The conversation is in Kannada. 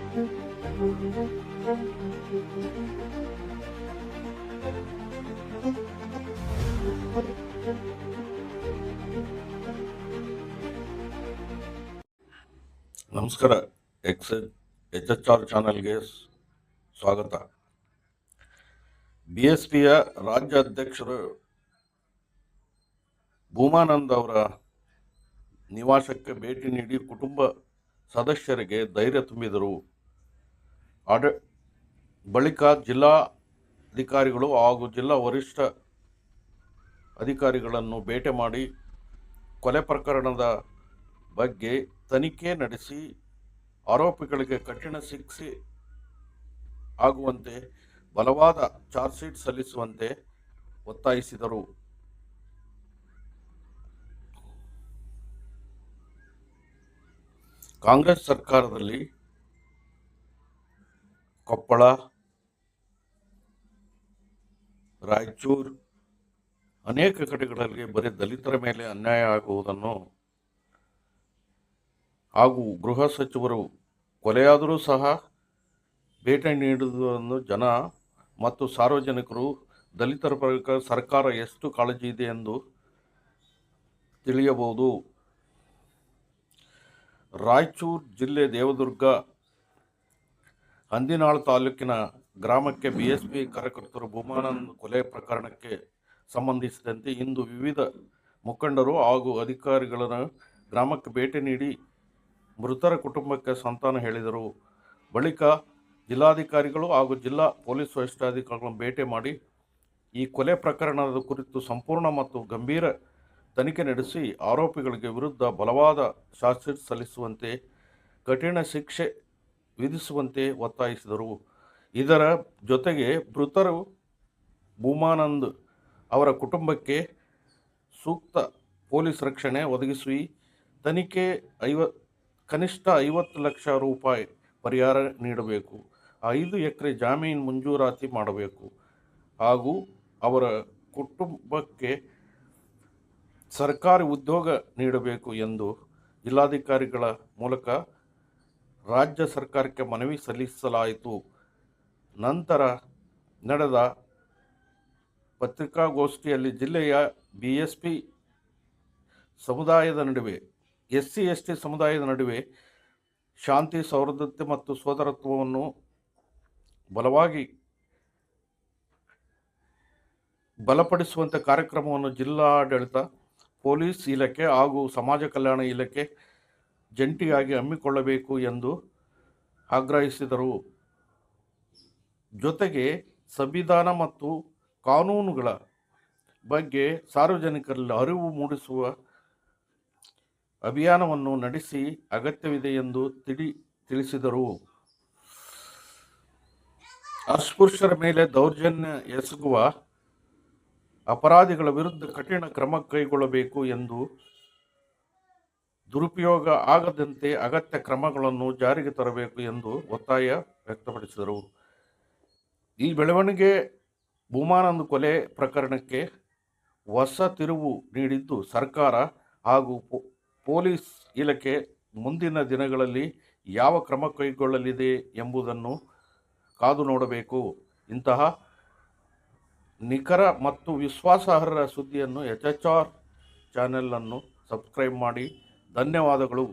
ನಮಸ್ಕಾರ. HHR ಚಾನೆಲ್ಗೆ ಸ್ವಾಗತ. BSPಯ ರಾಜ್ಯ ಅಧ್ಯಕ್ಷರು ಭೂಮಾನಂದ್ ಅವರ ನಿವಾಸಕ್ಕೆ ಭೇಟಿ ನೀಡಿ ಕುಟುಂಬ ಸದಸ್ಯರಿಗೆ ಧೈರ್ಯ ತುಂಬಿದರು. ಬಳಿಕ ಜಿಲ್ಲಾಧಿಕಾರಿಗಳು ಹಾಗೂ ಜಿಲ್ಲಾ ವರಿಷ್ಠ ಅಧಿಕಾರಿಗಳನ್ನು ಭೇಟಿ ಮಾಡಿ ಕೊಲೆ ಪ್ರಕರಣದ ಬಗ್ಗೆ ತನಿಖೆ ನಡೆಸಿ ಆರೋಪಿಗಳಿಗೆ ಕಠಿಣ ಶಿಕ್ಷೆ ಆಗುವಂತೆ ಬಲವಾದ ಚಾರ್ಜ್ ಶೀಟ್ ಸಲ್ಲಿಸುವಂತೆ ಒತ್ತಾಯಿಸಿದರು. ಕಾಂಗ್ರೆಸ್ ಸರ್ಕಾರದಲ್ಲಿ ಕೊಪ್ಪಳ, ರಾಯಚೂರು ಅನೇಕ ಕಡೆಗಳಲ್ಲಿ ಬರೀ ದಲಿತರ ಮೇಲೆ ಅನ್ಯಾಯ ಆಗುವುದನ್ನು ಹಾಗೂ ಗೃಹ ಸಚಿವರು ಕೊಲೆಯಾದರೂ ಸಹ ಭೇಟಿ ನೀಡುವುದನ್ನು ಜನ ಮತ್ತು ಸಾರ್ವಜನಿಕರು ದಲಿತರ ಬಗ್ಗೆ ಸರ್ಕಾರ ಎಷ್ಟು ಕಾಳಜಿ ಇದೆ ಎಂದು ತಿಳಿಯಬಹುದು. ರಾಯಚೂರು ಜಿಲ್ಲೆ ದೇವದುರ್ಗ ಹಂದಿನಾಳು ತಾಲೂಕಿನ ಗ್ರಾಮಕ್ಕೆ BSP ಕಾರ್ಯಕರ್ತರು ಭೂಮಾನಂದ್ ಕೊಲೆ ಪ್ರಕರಣಕ್ಕೆ ಸಂಬಂಧಿಸಿದಂತೆ ಇಂದು ವಿವಿಧ ಮುಖಂಡರು ಹಾಗೂ ಅಧಿಕಾರಿಗಳನ್ನು ಗ್ರಾಮಕ್ಕೆ ಭೇಟಿ ನೀಡಿ ಮೃತರ ಕುಟುಂಬಕ್ಕೆ ಸಾಂತ್ವನ ಹೇಳಿದರು. ಬಳಿಕ ಜಿಲ್ಲಾಧಿಕಾರಿಗಳು ಹಾಗೂ ಜಿಲ್ಲಾ ಪೊಲೀಸ್ ವರಿಷ್ಠಾಧಿಕಾರಿಗಳನ್ನು ಭೇಟಿ ಮಾಡಿ ಈ ಕೊಲೆ ಪ್ರಕರಣದ ಕುರಿತು ಸಂಪೂರ್ಣ ಮತ್ತು ಗಂಭೀರ ತನಿಖೆ ನಡೆಸಿ ಆರೋಪಿಗಳಿಗೆ ವಿರುದ್ಧ ಬಲವಾದ ಚಾರ್ಜ್ ಶೀಟ್ ಸಲ್ಲಿಸುವಂತೆ, ಕಠಿಣ ಶಿಕ್ಷೆ ವಿಧಿಸುವಂತೆ ಒತ್ತಾಯಿಸಿದರು. ಇದರ ಜೊತೆಗೆ ಮೃತರು ಭೂಮಾನಂದ್ ಅವರ ಕುಟುಂಬಕ್ಕೆ ಸೂಕ್ತ ಪೊಲೀಸ್ ರಕ್ಷಣೆ ಒದಗಿಸಿ ತನಿಖೆ ಕನಿಷ್ಠ 50 ಲಕ್ಷ ರೂಪಾಯಿ ಪರಿಹಾರ ನೀಡಬೇಕು, 5 ಎಕರೆ ಜಮೀನು ಮಂಜೂರಾತಿ ಮಾಡಬೇಕು ಹಾಗೂ ಅವರ ಕುಟುಂಬಕ್ಕೆ ಸರ್ಕಾರಿ ಉದ್ಯೋಗ ನೀಡಬೇಕು ಎಂದು ಜಿಲ್ಲಾಧಿಕಾರಿಗಳ ಮೂಲಕ ರಾಜ್ಯ ಸರ್ಕಾರಕ್ಕೆ ಮನವಿ ಸಲ್ಲಿಸಲಾಯಿತು. ನಂತರ ನಡೆದ ಪತ್ರಿಕಾಗೋಷ್ಠಿಯಲ್ಲಿ ಜಿಲ್ಲೆಯ BSP ಸಮುದಾಯದ ನಡುವೆ SC/ST ಸಮುದಾಯದ ನಡುವೆ ಶಾಂತಿ, ಸೌಹಾರ್ದತೆ ಮತ್ತು ಸೋದರತ್ವವನ್ನು ಬಲಪಡಿಸುವಂಥ ಕಾರ್ಯಕ್ರಮವನ್ನು ಜಿಲ್ಲಾಡಳಿತ, ಪೊಲೀಸ್ ಇಲಾಖೆ ಹಾಗೂ ಸಮಾಜ ಕಲ್ಯಾಣ ಇಲಾಖೆ ಜಂಟಿಯಾಗಿ ಹಮ್ಮಿಕೊಳ್ಳಬೇಕು ಎಂದು ಆಗ್ರಹಿಸಿದರು. ಜೊತೆಗೆ ಸಂವಿಧಾನ ಮತ್ತು ಕಾನೂನುಗಳ ಬಗ್ಗೆ ಸಾರ್ವಜನಿಕರಲ್ಲಿ ಅರಿವು ಮೂಡಿಸುವ ಅಭಿಯಾನವನ್ನು ನಡೆಸಿ ಅಗತ್ಯವಿದೆ ಎಂದು ತಿಳಿಸಿದರು. ಅಸ್ಪೃಶ್ಯರ ಮೇಲೆ ದೌರ್ಜನ್ಯ ಎಸಗುವ ಅಪರಾಧಿಗಳ ವಿರುದ್ಧ ಕಠಿಣ ಕ್ರಮ ಕೈಗೊಳ್ಳಬೇಕು ಎಂದು, ದುರುಪಯೋಗ ಆಗದಂತೆ ಅಗತ್ಯ ಕ್ರಮಗಳನ್ನು ಜಾರಿಗೆ ತರಬೇಕು ಎಂದು ಒತ್ತಾಯ ವ್ಯಕ್ತಪಡಿಸಿದರು. ಈ ಬೆಳವಣಿಗೆ ಭೂಮಾನಂದ್ ಕೊಲೆ ಪ್ರಕರಣಕ್ಕೆ ಹೊಸ ತಿರುವು ನೀಡಿದ್ದು, ಸರ್ಕಾರ ಹಾಗೂ ಪೊಲೀಸ್ ಇಲಾಖೆ ಮುಂದಿನ ದಿನಗಳಲ್ಲಿ ಯಾವ ಕ್ರಮ ಕೈಗೊಳ್ಳಲಿದೆ ಎಂಬುದನ್ನು ಕಾದು ನೋಡಬೇಕು. ಇಂತಹ ನಿಖರ ಮತ್ತು ವಿಶ್ವಾಸಾರ್ಹ ಸುದ್ದಿಯನ್ನು HHR ಚಾನೆಲ್ ಅನ್ನು ಸಬ್ಸ್ಕ್ರೈಬ್ ಮಾಡಿ. ಧನ್ಯವಾದಗಳು.